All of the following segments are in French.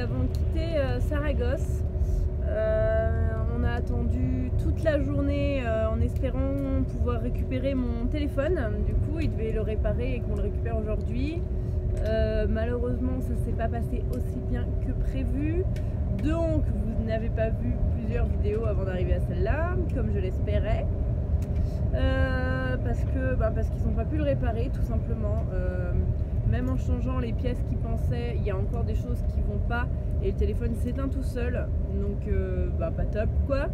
avons quitté Saragosse. On a attendu toute la journée en espérant pouvoir récupérer mon téléphone. Du coup, il devait le réparer et qu'on le récupère aujourd'hui. Malheureusement, ça ne s'est pas passé aussi bien que prévu. Donc, vous n'avez pas vu plusieurs vidéos avant d'arriver à celle-là, comme je l'espérais. Parce qu'ils n'ont pas pu le réparer, tout simplement. Même en changeant les pièces qu'ils pensaient, il y a encore des choses qui vont pas et le téléphone s'éteint tout seul, donc pas top quoi.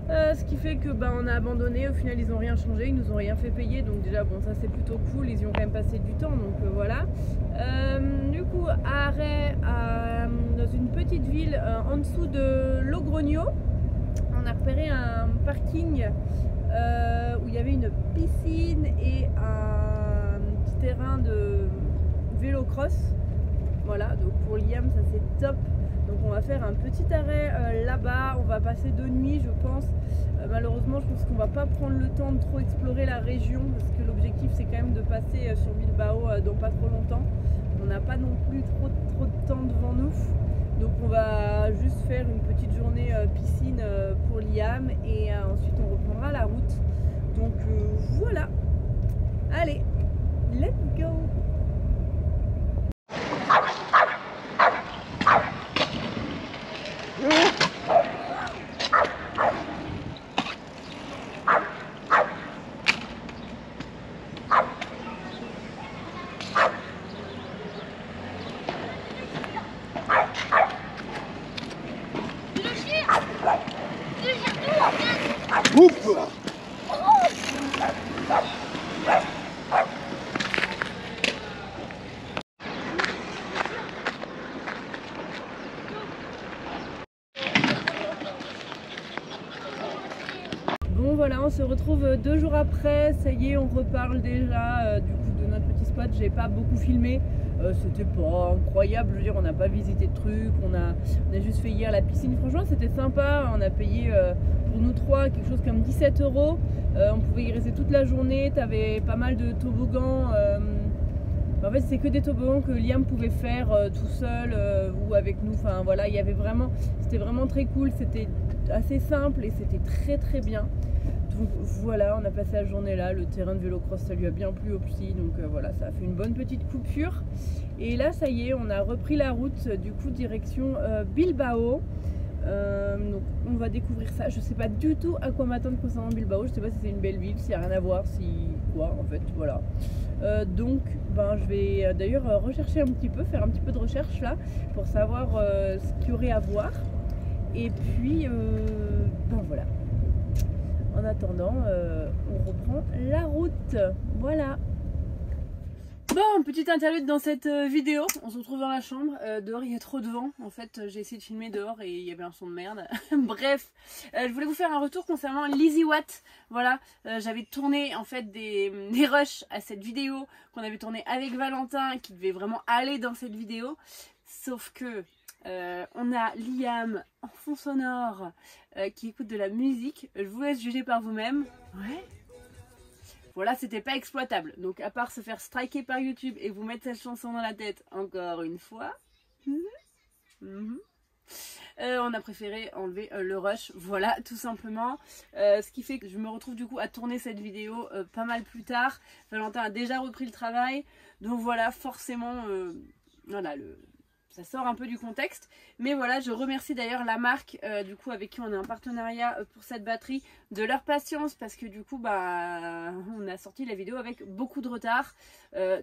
Ce qui fait que on a abandonné. Au final ils n'ont rien changé, ils nous ont rien fait payer, donc déjà bon, ça c'est plutôt cool, ils y ont quand même passé du temps, donc voilà. Du coup, arrêt dans une petite ville en dessous de Logrogno, on a repéré un parking où il y avait une piscine et un petit terrain de vélo-cross. Voilà, donc pour Liam ça c'est top. Donc on va faire un petit arrêt là-bas, on va passer 2 nuits je pense. Malheureusement je pense qu'on va pas prendre le temps de trop explorer la région parce que l'objectif c'est quand même de passer sur Bilbao dans pas trop longtemps. On n'a pas non plus trop de temps devant nous. Donc on va juste faire une petite journée piscine pour Liam et ensuite on reprendra la route. Donc voilà. Allez, let's go. Bon voilà, on se retrouve 2 jours après, ça y est, on reparle déjà du coup de notre petit spot. J'ai pas beaucoup filmé, c'était pas incroyable, je veux dire, on n'a pas visité de trucs, on a juste fait hier la piscine. Franchement c'était sympa, on a payé pour nous 3 quelque chose comme 17 €. On pouvait y rester toute la journée, t'avais pas mal de toboggans. En fait c'est que des toboggans que Liam pouvait faire tout seul ou avec nous, enfin voilà, il y avait vraiment, c'était vraiment très cool, c'était assez simple et c'était très bien. Donc voilà, on a passé la journée là, le terrain de vélo-cross ça lui a bien plu au psy, donc voilà, ça a fait une bonne petite coupure. Et là ça y est, on a repris la route du coup direction Bilbao. Donc on va découvrir ça. Je sais pas du tout à quoi m'attendre concernant Bilbao. Je sais pas si c'est une belle ville, s'il n'y a rien à voir, si quoi en fait, voilà. Donc je vais d'ailleurs rechercher un petit peu, faire un petit peu de recherche là pour savoir ce qu'il y aurait à voir. Et puis voilà. En attendant, on reprend la route. Voilà. Bon, petite interlude dans cette vidéo. On se retrouve dans la chambre. Dehors, il y a trop de vent. En fait, j'ai essayé de filmer dehors et il y avait un son de merde. Bref, je voulais vous faire un retour concernant l'Easy Watt. Voilà, j'avais tourné en fait des rushs à cette vidéo qu'on avait tourné avec Valentin, qui devait vraiment aller dans cette vidéo. Sauf que on a Liam en fond sonore qui écoute de la musique. Je vous laisse juger par vous-même. Ouais. Voilà, c'était pas exploitable. Donc à part se faire striker par YouTube et vous mettre cette chanson dans la tête encore une fois, on a préféré enlever le rush. Voilà, tout simplement. Ce qui fait que je me retrouve du coup à tourner cette vidéo pas mal plus tard. Valentin a déjà repris le travail. Donc voilà, forcément, voilà, ça sort un peu du contexte, mais voilà, je remercie d'ailleurs la marque du coup avec qui on a un partenariat pour cette batterie, de leur patience, parce que du coup on a sorti la vidéo avec beaucoup de retard.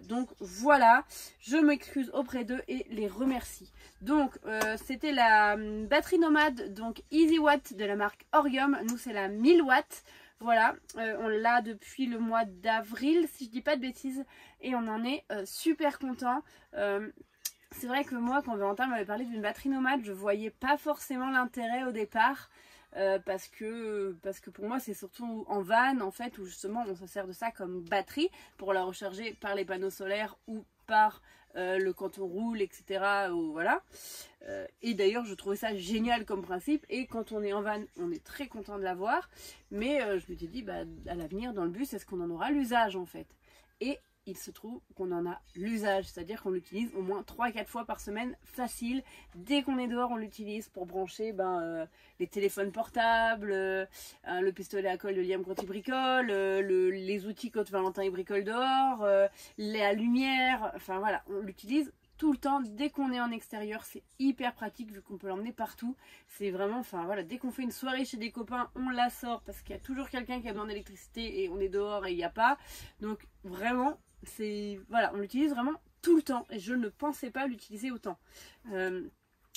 Donc voilà, je m'excuse auprès d'eux et les remercie. Donc c'était la batterie nomade, donc Easy Watt de la marque Orium. Nous c'est la 1000 watts. Voilà, on l'a depuis le mois d'avril si je dis pas de bêtises, et on en est super content. C'est vrai que moi, quand Valentin m'avait parlé d'une batterie nomade, je voyais pas forcément l'intérêt au départ, parce que pour moi c'est surtout en van en fait, où justement on se sert de ça comme batterie pour la recharger par les panneaux solaires ou par quand on roule, etc. Voilà. Et d'ailleurs je trouvais ça génial comme principe, et quand on est en van on est très content de l'avoir, mais je m'étais dit à l'avenir dans le bus est-ce qu'on en aura l'usage en fait. Et il se trouve qu'on en a l'usage, c'est-à-dire qu'on l'utilise au moins 3-4 fois par semaine, facile. Dès qu'on est dehors, on l'utilise pour brancher les téléphones portables, le pistolet à colle de Liam quand il bricole, les outils quand Valentin il bricole dehors, la lumière, enfin voilà, on l'utilise tout le temps. Dès qu'on est en extérieur, c'est hyper pratique vu qu'on peut l'emmener partout. C'est vraiment, enfin voilà, dès qu'on fait une soirée chez des copains, on la sort parce qu'il y a toujours quelqu'un qui a besoin d'électricité et on est dehors et il n'y a pas. Donc vraiment, c'est voilà, on l'utilise vraiment tout le temps et je ne pensais pas l'utiliser autant.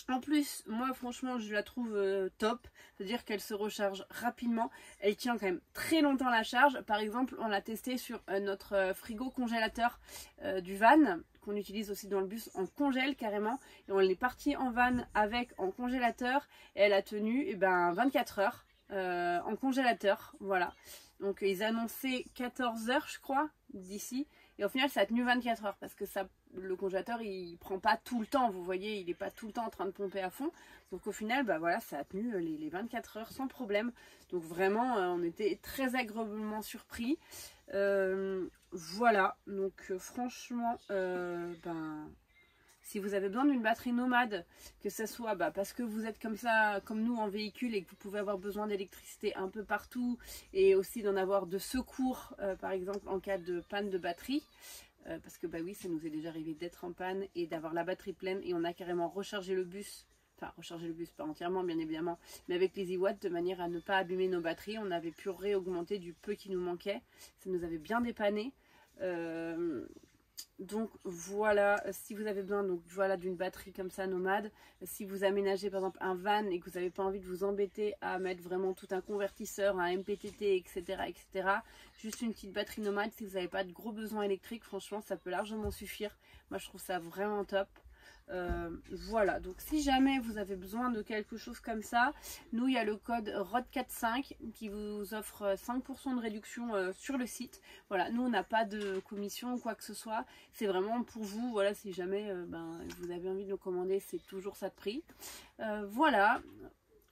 En plus, moi franchement je la trouve top, c'est-à-dire qu'elle se recharge rapidement, elle tient quand même très longtemps la charge. Par exemple, on l'a testé sur notre frigo congélateur du van, qu'on utilise aussi dans le bus en congèle carrément, et on est parti en van avec en congélateur et elle a tenu 24 heures en congélateur, voilà. Donc ils annonçaient 14 heures je crois d'ici, et au final ça a tenu 24 heures parce que le congélateur il prend pas tout le temps, vous voyez, il est pas tout le temps en train de pomper à fond. Donc au final voilà, ça a tenu les 24 heures sans problème. Donc vraiment on était très agréablement surpris. Voilà, donc franchement si vous avez besoin d'une batterie nomade, que ce soit parce que vous êtes comme ça, comme nous en véhicule, et que vous pouvez avoir besoin d'électricité un peu partout, et aussi d'en avoir de secours, par exemple en cas de panne de batterie, parce que oui, ça nous est déjà arrivé d'être en panne et d'avoir la batterie pleine, et on a carrément rechargé le bus, enfin rechargé le bus, pas entièrement bien évidemment, mais avec les e-watts de manière à ne pas abîmer nos batteries. On avait pu réaugmenter du peu qui nous manquait, ça nous avait bien dépanné. Donc voilà, si vous avez besoin d'une batterie comme ça nomade, si vous aménagez par exemple un van et que vous n'avez pas envie de vous embêter à mettre vraiment tout un convertisseur, un MPPT, etc., juste une petite batterie nomade, si vous n'avez pas de gros besoins électriques, franchement ça peut largement suffire. Moi je trouve ça vraiment top. Voilà, donc si jamais vous avez besoin de quelque chose comme ça, nous il y a le code ROD45 qui vous offre 5% de réduction sur le site. Voilà, nous on n'a pas de commission ou quoi que ce soit, c'est vraiment pour vous. Voilà, si jamais vous avez envie de le commander, c'est toujours ça de prix. Voilà.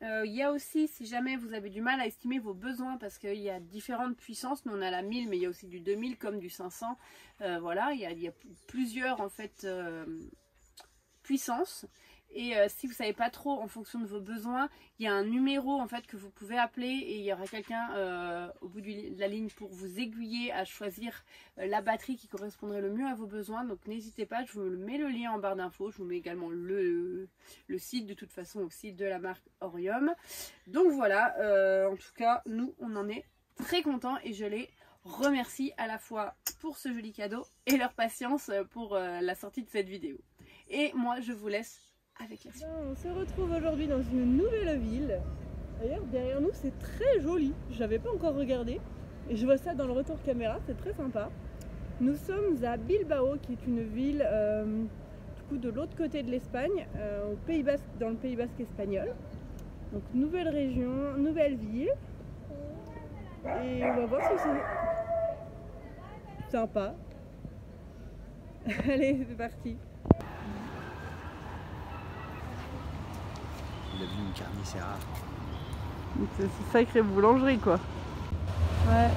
Il y a aussi, si jamais vous avez du mal à estimer vos besoins, parce qu'il y a différentes puissances, nous on a la 1000 mais il y a aussi du 2000 comme du 500, voilà, il y a plusieurs en fait puissance. Et si vous savez pas trop en fonction de vos besoins, il y a un numéro en fait que vous pouvez appeler et il y aura quelqu'un au bout de la ligne pour vous aiguiller à choisir la batterie qui correspondrait le mieux à vos besoins. Donc n'hésitez pas, je vous mets le lien en barre d'infos, je vous mets également le site de toute façon aussi de la marque Orium. Donc voilà, en tout cas nous on en est très contents et je les remercie à la fois pour ce joli cadeau et leur patience pour la sortie de cette vidéo. Et moi je vous laisse avec la suite. On se retrouve aujourd'hui dans une nouvelle ville. D'ailleurs derrière nous c'est très joli, je n'avais pas encore regardé et je vois ça dans le retour caméra, c'est très sympa. Nous sommes à Bilbao qui est une ville du coup de l'autre côté de l'Espagne, au Pays Basque, dans le Pays Basque espagnol. Donc nouvelle région, nouvelle ville. Et on va voir si c'est sympa. Allez, c'est parti. Il a vu une carnicera. C'est une sacrée boulangerie quoi. Ouais.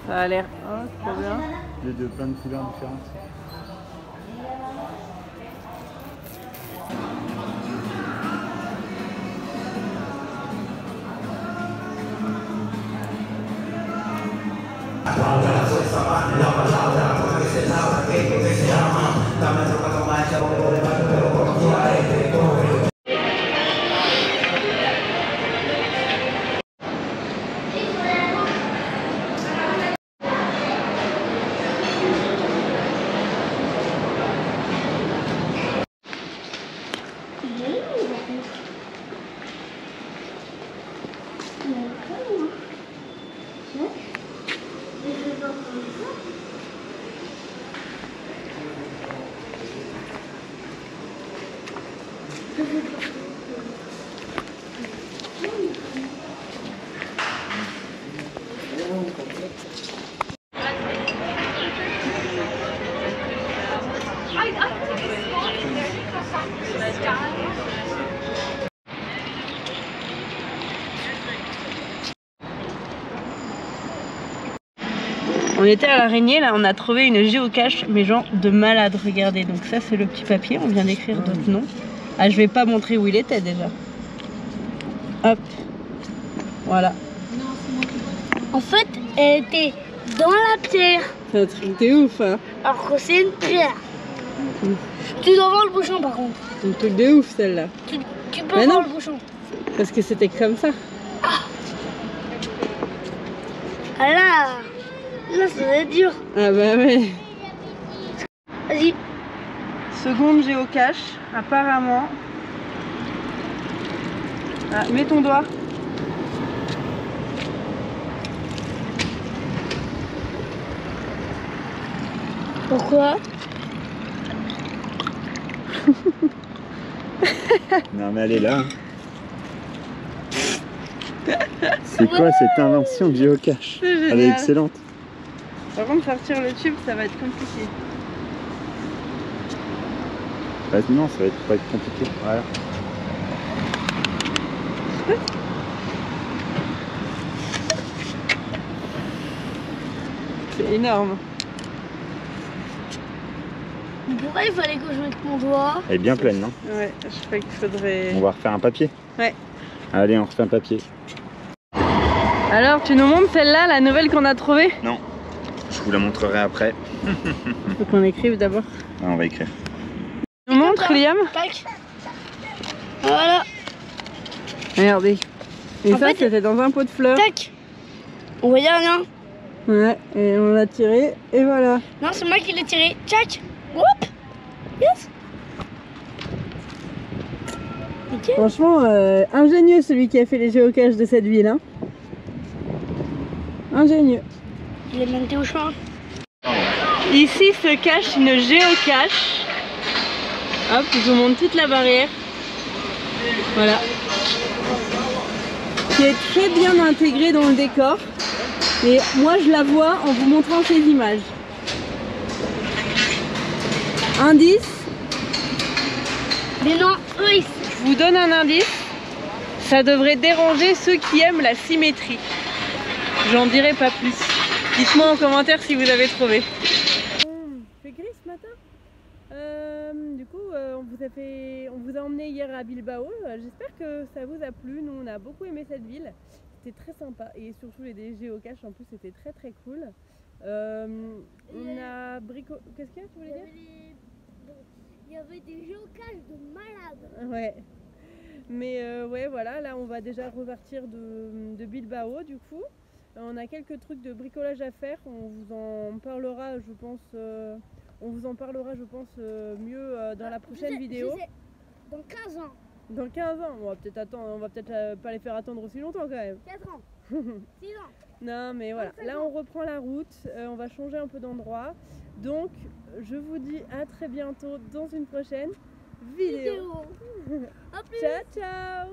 Ça a l'air trop bien. Il y a de plein de couleurs différentes. On était à l'araignée, là on a trouvé une géocache, mais genre de malade, regardez. Donc ça c'est le petit papier, on vient d'écrire d'autres noms. Ah, je vais pas montrer où il était déjà. Hop, voilà. En fait, elle était dans la pierre. C'est un truc de ouf, hein. Alors que c'est une pierre. Tu dois voir le bouchon par contre. C'est un truc de ouf celle-là. Tu peux Mais voir non. le bouchon. Parce que c'était comme ça. Ah là ça va être dur. Ah bah ouais. Vas-y. Seconde géocache, apparemment. Ah, mets ton doigt. Pourquoi? Non mais elle est là. C'est quoi cette invention de géocache? C'est génial. Elle est excellente. Par contre, sortir le tube, ça va être compliqué. Bah, non, ça va pas être compliqué. Voilà. C'est énorme. Pourquoi il fallait que je mette mon doigt? Elle est bien pleine, non? Ouais, je crois qu'il faudrait... On va refaire un papier. Ouais. Allez, on refait un papier. Alors, tu nous montres celle-là, la nouvelle qu'on a trouvée? Non. Je vous la montrerai après. Faut qu'on écrive d'abord. Ah, on va écrire. Tu nous montres, Liam? Tac. Voilà. Regardez. Et En ça, fait, c'était dans un pot de fleurs. Tac. On voyait rien. Ouais, et on l'a tiré, et voilà. Non, c'est moi qui l'ai tiré. Tac. Whoop. Yes. Ok. Franchement, ingénieux celui qui a fait les géocaches de cette ville. Hein. Ingénieux. Il est monté au champ. Ici se cache une géocache. Hop, je vous montre toute la barrière. Voilà. Qui est très bien intégrée dans le décor. Et moi je la vois en vous montrant ces images. Indice. Mais non, eux, Je vous donne un indice. Ça devrait déranger ceux qui aiment la symétrie. J'en dirai pas plus. Dites-moi en commentaire si vous avez trouvé. Il fait gris ce matin. Du coup, on vous a emmené hier à Bilbao. J'espère que ça vous a plu. Nous, on a beaucoup aimé cette ville. C'était très sympa. Et surtout, les géocaches, en plus, c'était très très cool. On a Qu'est-ce qu'il y a, tu voulais dire? il y avait des géocaches de malades. Ouais. Mais ouais, voilà, là on va déjà repartir de Bilbao du coup. On a quelques trucs de bricolage à faire, on vous en parlera je pense, mieux dans la prochaine vidéo. Dans 15 ans. Dans 15 ans, on va peut-être pas les faire attendre aussi longtemps quand même. 4 ans. 6 ans. Non mais voilà, là on reprend la route, on va changer un peu d'endroit. Donc je vous dis à très bientôt dans une prochaine vidéo. À plus. Ciao ciao.